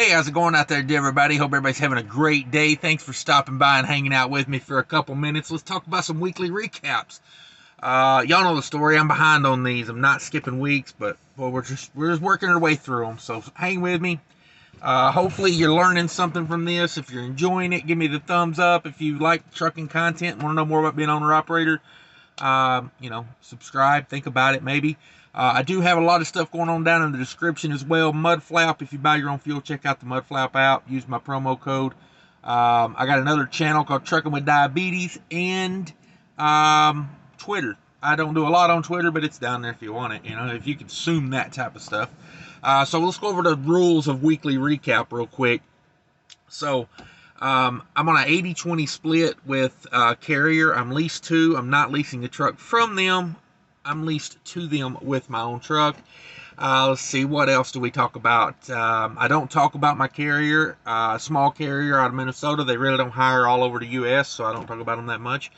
Hey, how's it going out there, everybody? Hope everybody's having a great day. Thanks for stopping by and hanging out with me for a couple minutes. Let's talk about some weekly recaps. Y'all know the story. I'm behind on these. I'm not skipping weeks, but well, we're just working our way through them. So hang with me. Hopefully you're learning something from this. If you're enjoying it, give me the thumbs up. If you like trucking content and want to know more about being owner operator, subscribe. Think about it, maybe. I do have a lot of stuff going on down in the description as well. Mudflap, if you buy your own fuel, check out the Mudflap app. Use my promo code. I got another channel called Trucking with Diabetes and Twitter. I don't do a lot on Twitter, but it's down there if you want it, if you consume that type of stuff. So let's go over the rules of weekly recap real quick. So I'm on an 80-20 split with Carrier. I'm leased to. I'm not leasing a truck from them. I'm leased to them with my own truck. Let's see, what else do we talk about? I don't talk about my Carrier, small Carrier out of Minnesota. They really don't hire all over the U.S., so I don't talk about them that much.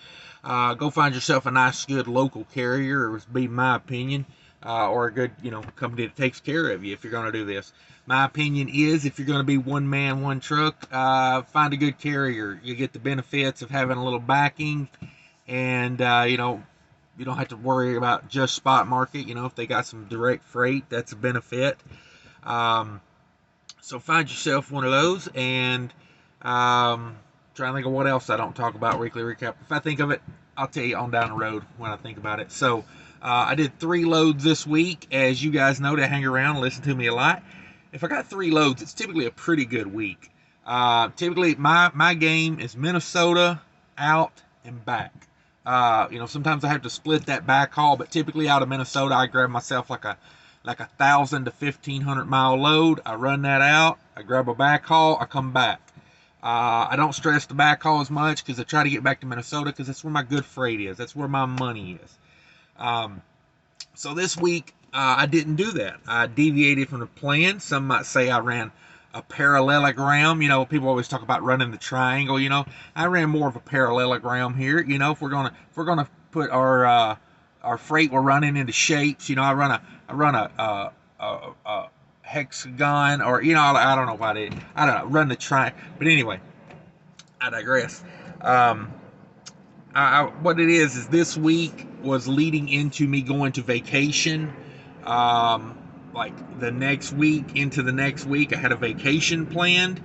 Go find yourself a nice, good local Carrier, would be my opinion, or a good, company that takes care of you if you're going to do this. My opinion is, if you're going to be one man, one truck, find a good Carrier. You get the benefits of having a little backing, and you don't have to worry about just spot market. If they got some direct freight, that's a benefit. So find yourself one of those, and try and think of what else I don't talk about weekly recap. If I think of it, I'll tell you on down the road when I think about it. So I did 3 loads this week. As you guys know, to hang around and listen to me a lot. If I got 3 loads, it's typically a pretty good week. Typically, my game is Minnesota, out, and back. Sometimes I have to split that back haul, but typically out of Minnesota, I grab myself like a 1,000 to 1,500 mile load. I run that out. I grab a back haul. I come back. I don't stress the back haul as much because I try to get back to Minnesota because that's where my good freight is. That's where my money is. So this week, I didn't do that. I deviated from the plan. Some might say I ran a parallelogram. People always talk about running the triangle. I ran more of a parallelogram here. If we're gonna put our freight we're running into shapes. I run a hexagon, or I don't know what it is. I don't know. Run the triangle. But anyway, I digress. What it is this week was leading into me going to vacation. Like the next week into the next week, I had a vacation planned.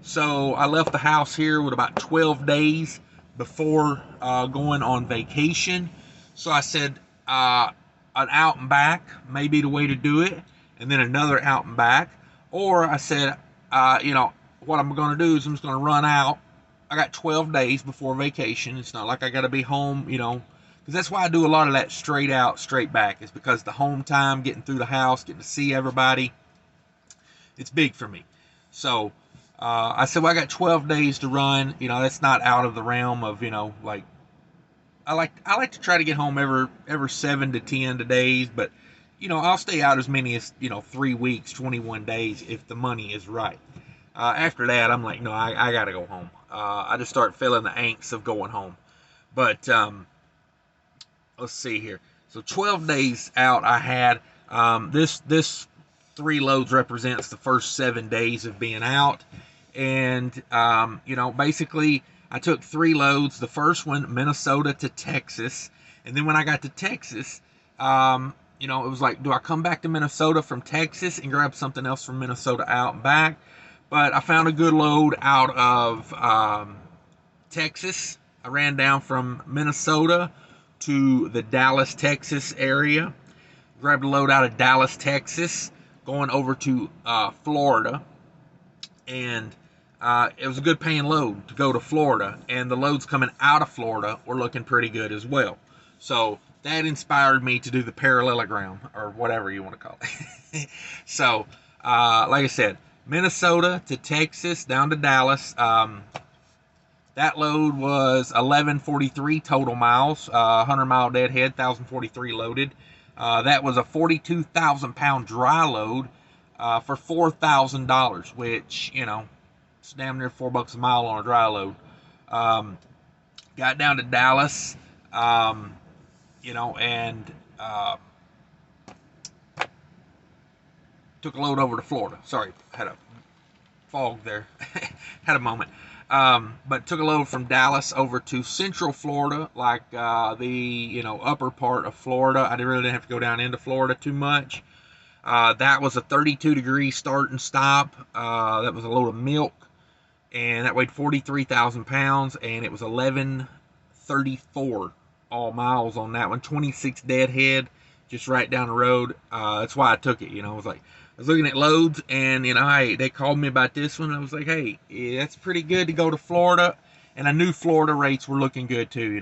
So I left the house here with about 12 days before going on vacation. So I said an out and back may be the way to do it, and then another out and back. Or I said, what I'm going to do is I'm just going to run out. I got 12 days before vacation. It's not like I got to be home, because that's why I do a lot of that straight out, straight back, is because the home time, getting through the house, getting to see everybody, it's big for me. So I said, well, I got 12 days to run. That's not out of the realm of, like, I like to try to get home every 7 to 10 days, but I'll stay out as many as 3 weeks, 21 days if the money is right. After that, I'm like, no, I gotta go home. I just start feeling the angst of going home. But let's see here. So 12 days out, I had this 3 loads represents the first 7 days of being out, and basically I took 3 loads. The first one, Minnesota to Texas, and then when I got to Texas, it was like, do I come back to Minnesota from Texas and grab something else from Minnesota out and back? But I found a good load out of Texas. I ran down from Minnesota to the Dallas, Texas area. Grabbed a load out of Dallas, Texas, going over to Florida. And it was a good paying load to go to Florida. And the loads coming out of Florida were looking pretty good as well. So that inspired me to do the parallelogram, or whatever you want to call it. So, like I said, Minnesota to Texas, down to Dallas. That load was 1143 total miles, 100-mile deadhead, 1,043 loaded. That was a 42,000-pound dry load for $4,000, which, it's damn near $4 a mile on a dry load. Got down to Dallas, and took a load over to Florida. Sorry, had a fog there. Had a moment. But took a load from Dallas over to Central Florida, like the upper part of Florida. I really didn't have to go down into Florida too much. That was a 32-degree start and stop. That was a load of milk, and that weighed 43,000 pounds, and it was 1134 all miles on that one. 26 deadhead, just right down the road. That's why I took it. I was looking at loads, and hey, they called me about this one. I was like, hey, yeah, that's pretty good to go to Florida, and I knew Florida rates were looking good too.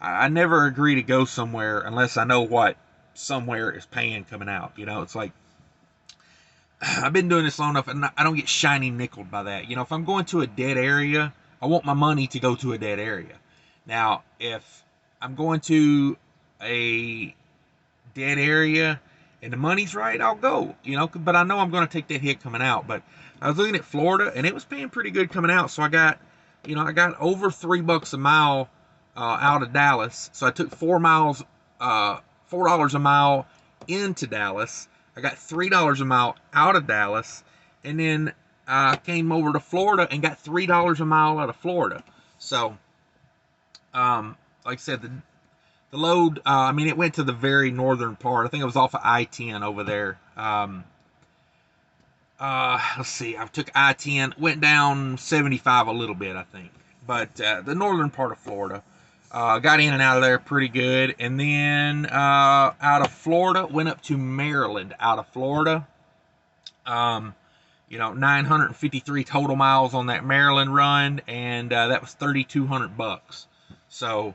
I never agree to go somewhere unless I know what somewhere is paying coming out. It's like I've been doing this long enough, and I don't get shiny nickeled by that. If I'm going to a dead area, I want my money to go to a dead area. Now, if I'm going to a dead area and the money's right, I'll go, but I know I'm going to take that hit coming out. But I was looking at Florida, and it was paying pretty good coming out, so I got over $3 a mile out of Dallas. So I took $4 a mile into Dallas. I got $3 a mile out of Dallas, and then I came over to Florida and got $3 a mile out of Florida. So, like I said, the load, it went to the very northern part. I think it was off of I-10 over there. Let's see, I took I-10, went down 75 a little bit, I think. But the northern part of Florida. Got in and out of there pretty good. And then out of Florida, went up to Maryland out of Florida. 953 total miles on that Maryland run, and that was $3,200. So,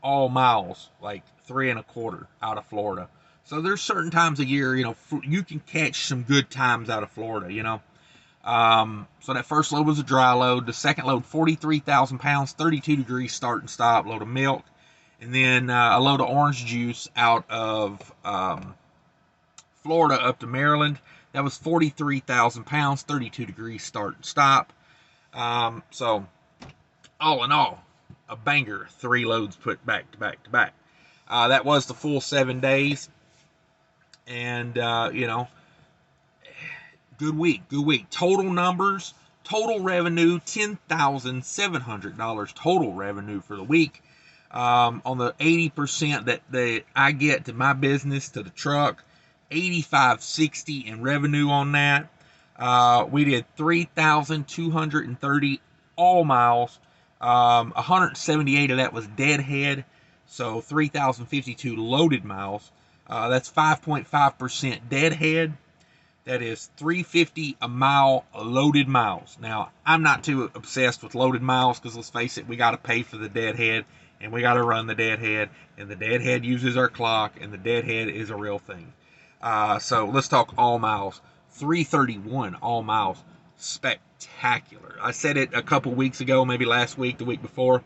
all miles, like 3 1/4 out of Florida. So there's certain times a year, you can catch some good times out of Florida, So that first load was a dry load. The second load, 43,000 pounds, 32 degrees start and stop, load of milk. And then a load of orange juice out of Florida up to Maryland. That was 43,000 pounds, 32 degrees start and stop. So all in all, a banger. 3 loads put back to back to back. That was the full 7 days. And, good week. Total numbers, total revenue, $10,700 total revenue for the week. On the 80% that I get to my business, to the truck, $8,560 in revenue on that. We did 3,230 all miles. 178 of that was deadhead, so 3,052 loaded miles. That's 5.5% deadhead. That is $350 a mile loaded miles. Now, I'm not too obsessed with loaded miles because, let's face it, we got to pay for the deadhead, and we got to run the deadhead, and the deadhead uses our clock, and the deadhead is a real thing. So let's talk all miles. 331 all miles. Spectacular. I said it a couple weeks ago, maybe last week, the week before.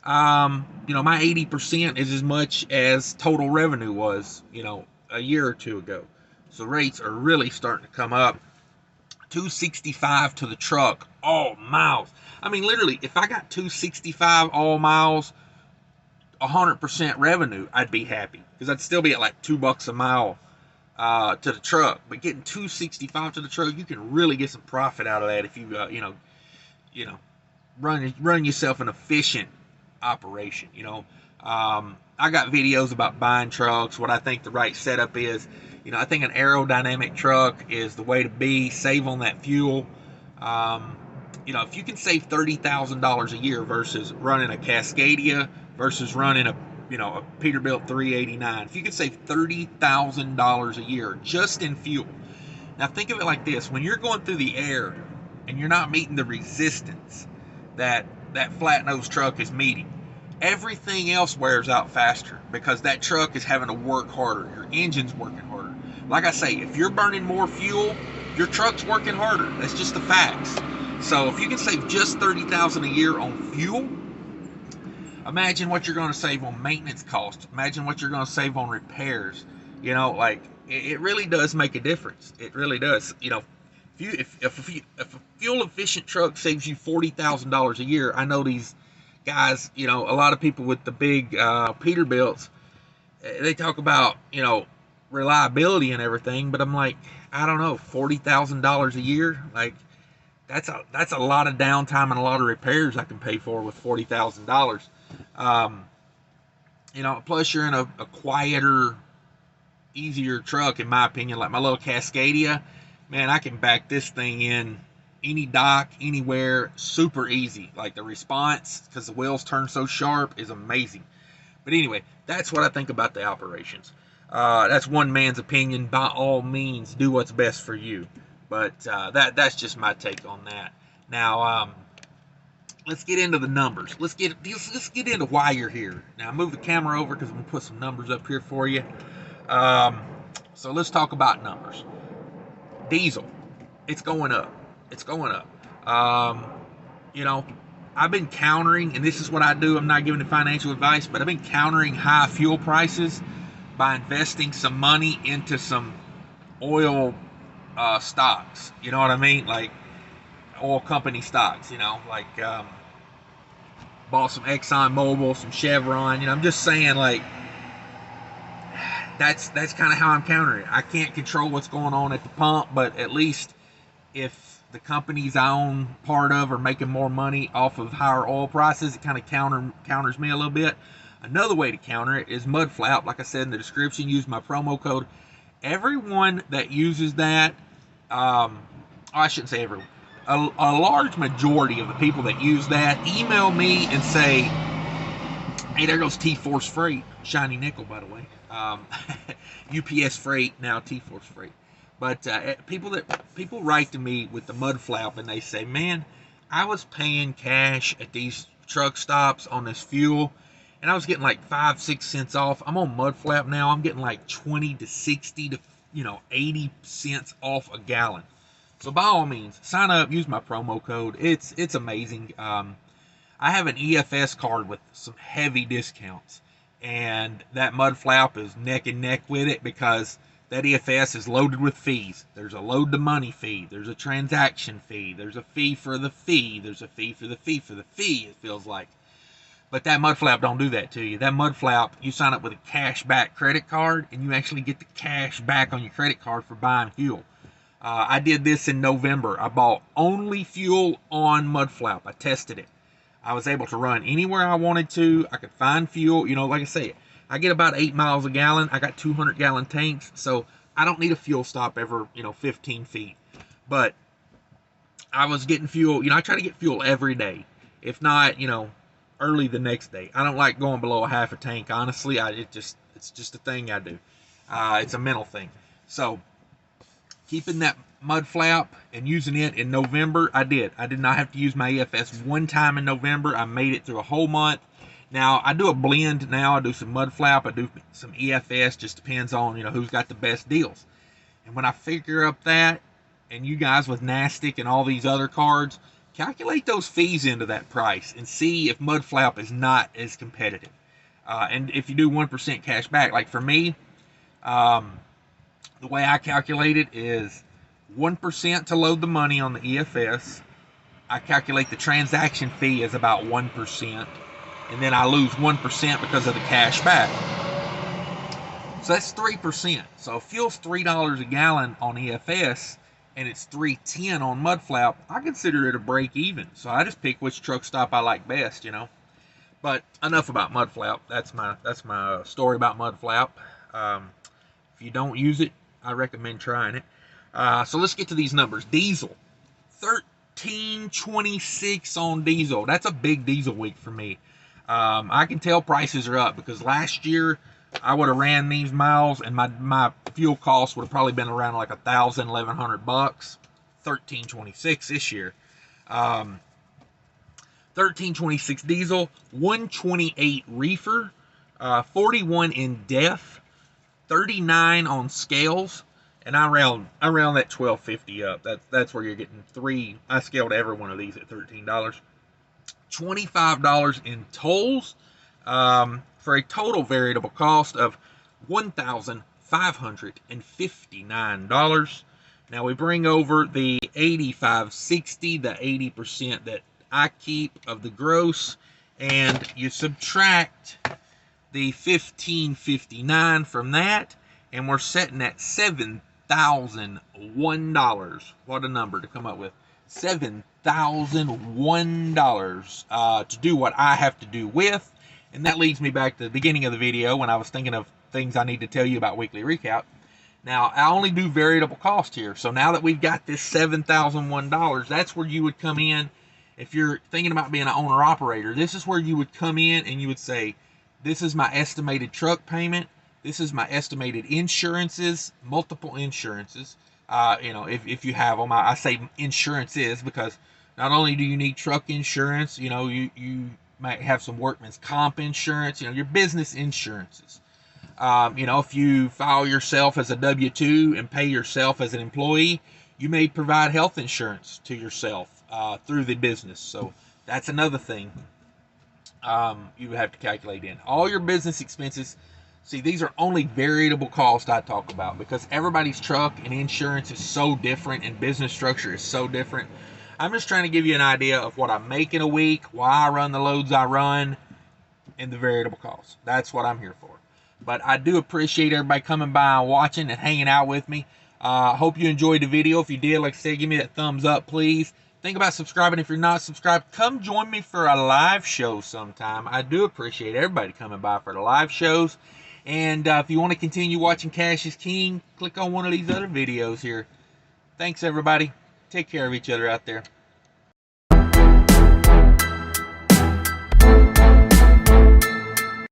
My 80% is as much as total revenue was, a year or two ago. So rates are really starting to come up. $265 to the truck, all miles. Literally, if I got $265 all miles, 100% revenue, I'd be happy, because I'd still be at like $2 a mile to the truck. But getting $265 to the truck, you can really get some profit out of that if you run yourself an efficient operation. I got videos about buying trucks, what I think the right setup is. I think an aerodynamic truck is the way to be. Save on that fuel. If you can save $30,000 a year versus running a Cascadia versus running a Peterbilt 389, if you can save $30,000 a year just in fuel. Now think of it like this: when you're going through the air and you're not meeting the resistance that flat nose truck is meeting, everything else wears out faster because that truck is having to work harder. Your engine's working harder. Like I say, if you're burning more fuel, your truck's working harder. That's just the facts. So if you can save just $30,000 a year on fuel, imagine what you're going to save on maintenance costs. Imagine what you're going to save on repairs. It really does make a difference. It really does. If a fuel efficient truck saves you $40,000 a year, I know these guys, a lot of people with the big Peterbilts, they talk about reliability and everything, but I'm like, I don't know, $40,000 a year. Like, that's a lot of downtime and a lot of repairs I can pay for with $40,000. Plus you're in a quieter, easier truck, in my opinion. Like my little Cascadia, man, I can back this thing in any dock, anywhere, super easy. Like the response, because the wheels turn so sharp, is amazing. But anyway, that's what I think about the operations. That's one man's opinion. By all means, do what's best for you. But that's just my take on that. Now, let's get into the numbers. Let's get into why you're here. Now, move the camera over because I'm gonna put some numbers up here for you. So let's talk about numbers. Diesel, it's going up. It's going up. I've been countering, and this is what I do. I'm not giving the financial advice, but I've been countering high fuel prices by investing some money into some oil stocks. You know what I mean? Like oil company stocks. Bought some Exxon Mobil, some Chevron. I'm just saying, like, that's kind of how I'm countering it. I can't control what's going on at the pump, but at least if the companies I own part of are making more money off of higher oil prices, it kind of counters me a little bit. Another way to counter it is Mudflap. Like I said in the description, use my promo code. Everyone that uses that, I shouldn't say everyone, a large majority of the people that use that email me and say, hey, there goes T-Force Freight, shiny nickel, by the way. UPS Freight, now T-Force Freight. But people write to me with the Mudflap and they say, man, I was paying cash at these truck stops on this fuel, and I was getting like 5-6 cents off. I'm on Mudflap now. I'm getting like 20 to 60 to 80 cents off a gallon. So by all means, sign up, use my promo code. It's amazing. I have an EFS card with some heavy discounts, and that Mudflap is neck and neck with it because that EFS is loaded with fees. There's a load to money fee. There's a transaction fee. There's a fee for the fee. There's a fee for the fee for the fee, it feels like. But that Mudflap don't do that to you. That Mudflap, you sign up with a cash back credit card, and you actually get the cash back on your credit card for buying fuel. I did this in November. I bought only fuel on Mudflap. I tested it. I was able to run anywhere I wanted to. I could find fuel. Like I say, I get about 8 miles a gallon. I got 200-gallon tanks, so I don't need a fuel stop every 15 feet. But I was getting fuel. I try to get fuel every day. If not, early the next day. I don't like going below a half a tank, honestly. It's just a thing I do. It's a mental thing. So keeping that Mudflap and using it in November, I did not have to use my EFS one time in November. I made it through a whole month. Now I do a blend. Now I do some Mudflap, I do some EFS. Just depends on who's got the best deals. And when I figure up that, and you guys with Nastic and all these other cards, calculate those fees into that price and see if Mudflap is not as competitive. And if you do 1% cash back, like for me, the way I calculate it is 1% to load the money on the EFS. I calculate the transaction fee as about 1%, and then I lose 1% because of the cash back. So that's 3%. So if fuel's $3 a gallon on EFS and it's $3.10 on Mudflap, I consider it a break even. So I just pick which truck stop I like best, But enough about Mudflap. That's my story about Mudflap. If you don't use it, I recommend trying it. So let's get to these numbers. Diesel, $13.26 on diesel. That's a big diesel week for me. I can tell prices are up because last year I would have ran these miles and my fuel cost would have probably been around like $1,000, $1,100. $13.26 this year. $13.26 diesel, $128 reefer, 41 in def, 39 on scales, and I round that $12.50 up. That's where you're getting three. I scaled every one of these at $13. $25 in tolls, for a total variable cost of $1,559. Now we bring over the $85.60, the 80% that I keep of the gross, and you subtract the $15.59 from that, and we're setting at $7,300 $7,001. What a number to come up with. $7,001 to do what I have to do with. And that leads me back to the beginning of the video when I was thinking of things I need to tell you about Weekly Recap. Now, I only do variable cost here. So now that we've got this $7,001, that's where you would come in. If you're thinking about being an owner-operator, this is where you would come in and you would say, this is my estimated truck payment. This is my estimated insurances, multiple insurances. If you have them, I say insurances because not only do you need truck insurance, you might have some workman's comp insurance, your business insurances. If you file yourself as a W-2 and pay yourself as an employee, you may provide health insurance to yourself through the business. So that's another thing you have to calculate in. All your business expenses. See, these are only variable costs I talk about because everybody's truck and insurance is so different and business structure is so different. I'm just trying to give you an idea of what I make in a week, why I run the loads I run, and the variable costs. That's what I'm here for. But I do appreciate everybody coming by and watching and hanging out with me. Hope you enjoyed the video. If you did, like I said, give me that thumbs up, please. Think about subscribing. If you're not subscribed, come join me for a live show sometime. I do appreciate everybody coming by for the live shows. And if you want to continue watching Cash is King, click on one of these other videos here. Thanks, everybody. Take care of each other out there.